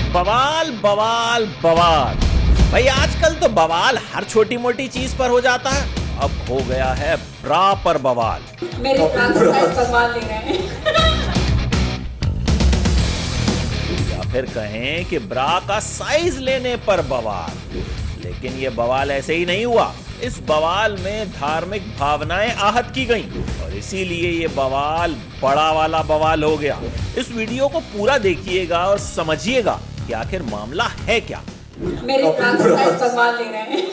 बवाल बवाल बवाल। भाई आजकल तो बवाल हर छोटी मोटी चीज पर हो जाता है, अब हो गया है ब्रा पर बवाल। मेरे ब्रा का साइज बवाल ले रहे हैं। या फिर कहें कि ब्रा का साइज लेने पर बवाल। लेकिन ये बवाल ऐसे ही नहीं हुआ, इस बवाल में धार्मिक भावनाएं आहत की गईं और इसीलिए ये बवाल बड़ा वाला बवाल हो गया। इस वीडियो को पूरा देखिएगा और समझिएगा कि आखिर मामला है क्या। मेरे ब्रा का साइज बवाल ले रहे हैं।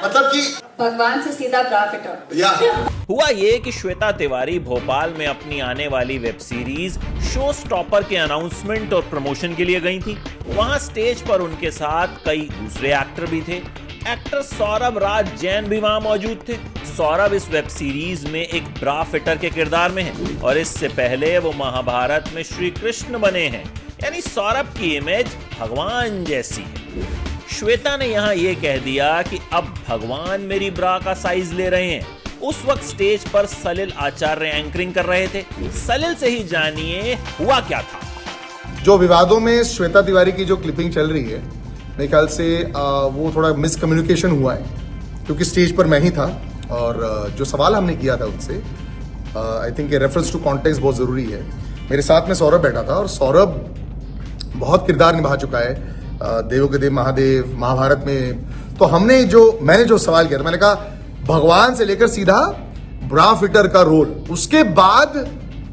मतलब कि भगवान से सीधा ब्रा फिटर। हुआ ये कि श्वेता तिवारी भोपाल में अपनी आने वाली वेब सीरीज शो स्टॉपर के अनाउंसमेंट और प्रमोशन के लिए गई थी। वहां स्टेज पर उनके साथ कई दूसरे एक्टर भी थे। एक्टर सौरभ राज जैन भी वहां मौजूद थे। सौरभ इस वेब सीरीज में एक ब्रा फिटर के किरदार में है और इससे पहले वो महाभारत में श्री कृष्ण बने हैं, यानी सौरभ की इमेज भगवान जैसी है। श्वेता ने यहाँ ये कह दिया कि अब भगवान मेरी ब्रा का साइज ले रहे हैं। उस वक्त स्टेज पर सलिल आचार्य एंकरिंग कर रहे थे। सलिल से ही जानिए हुआ क्या था। जो विवादों में श्वेता तिवारी की जो क्लिपिंग चल रही है, मेरे ख्याल से वो थोड़ा मिसकम्युनिकेशन हुआ है, क्योंकि स्टेज पर मैं ही था और जो सवाल हमने किया था उनसे, I think reference to context बहुत ज़रूरी है। मेरे साथ में सौरभ बैठा था और सौरभ बहुत किरदार निभा चुका है देवों के देव महादेव, महाभारत में। तो मैंने जो सवाल किया था, मैंने कहा भगवान से लेकर सीधा ब्रा फिटर का रोल। उसके बाद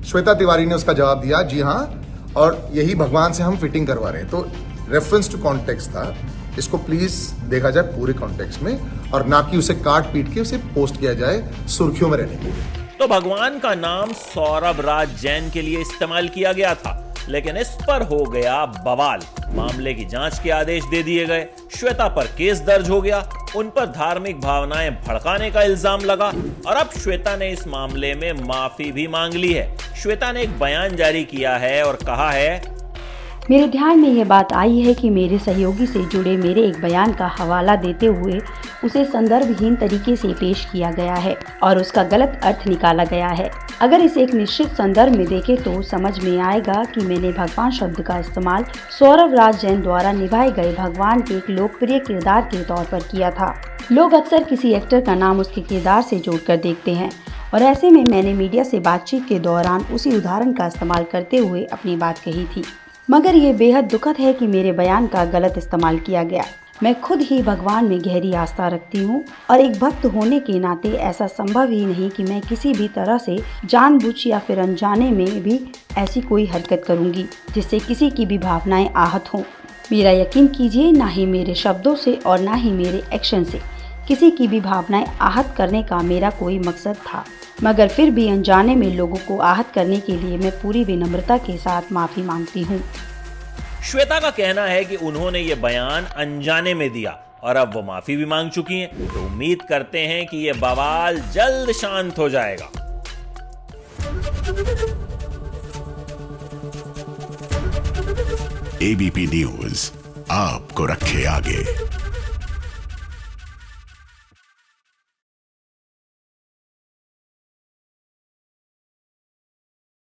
श्वेता तिवारी ने उसका जवाब दिया, जी हाँ, और यही भगवान से हम फिटिंग करवा रहे हैं। तो रेफरेंस टू कॉन्टेक्स्ट था, इसको प्लीज देखा जाए पूरे कॉन्टेक्स्ट में और ना कि उसे काट पीट के उसे पोस्ट किया जाए सुर्खियों में रहने के लिए। तो भगवान का नाम सौरभ राज जैन के लिए इस्तेमाल किया गया था, लेकिन इस पर हो गया बवाल। मामले की जांच के आदेश दे दिए गए। श्वेता पर केस दर्ज हो गया, उन पर धार्मिक भावनाएं भड़काने का इल्जाम लगा और अब श्वेता ने इस मामले में माफी भी मांग ली है। श्वेता ने एक बयान जारी किया है और कहा है, मेरे ध्यान में ये बात आई है कि मेरे सहयोगी से जुड़े मेरे एक बयान का हवाला देते हुए उसे संदर्भहीन तरीके से पेश किया गया है और उसका गलत अर्थ निकाला गया है। अगर इसे एक निश्चित संदर्भ में देखें तो समझ में आएगा कि मैंने भगवान शब्द का इस्तेमाल सौरभ राज जैन द्वारा निभाए गए भगवान के एक लोकप्रिय किरदार के तौर पर किया था। लोग अक्सर किसी एक्टर का नाम उसके किरदार से जोड़कर देखते हैं और ऐसे में मैंने मीडिया से बातचीत के दौरान उसी उदाहरण का इस्तेमाल करते हुए अपनी बात कही थी। मगर ये बेहद दुखद है कि मेरे बयान का गलत इस्तेमाल किया गया। मैं खुद ही भगवान में गहरी आस्था रखती हूँ और एक भक्त होने के नाते ऐसा संभव ही नहीं कि मैं किसी भी तरह से जानबूझ या फिर अनजाने में भी ऐसी कोई हरकत करूँगी जिससे किसी की भी भावनाएं आहत हों। मेरा यकीन कीजिए, ना ही मेरे शब्दों से और ना ही मेरे एक्शन से किसी की भी भावनाएं आहत करने का मेरा कोई मकसद था, मगर फिर भी अनजाने में लोगों को आहत करने के लिए मैं पूरी विनम्रता के साथ माफी मांगती हूँ। श्वेता का कहना है कि उन्होंने ये बयान अनजाने में दिया और अब वो माफी भी मांग चुकी हैं। तो उम्मीद करते हैं कि ये बवाल जल्द शांत हो जाएगा। एबीपी न्यूज आपको रखे आगे।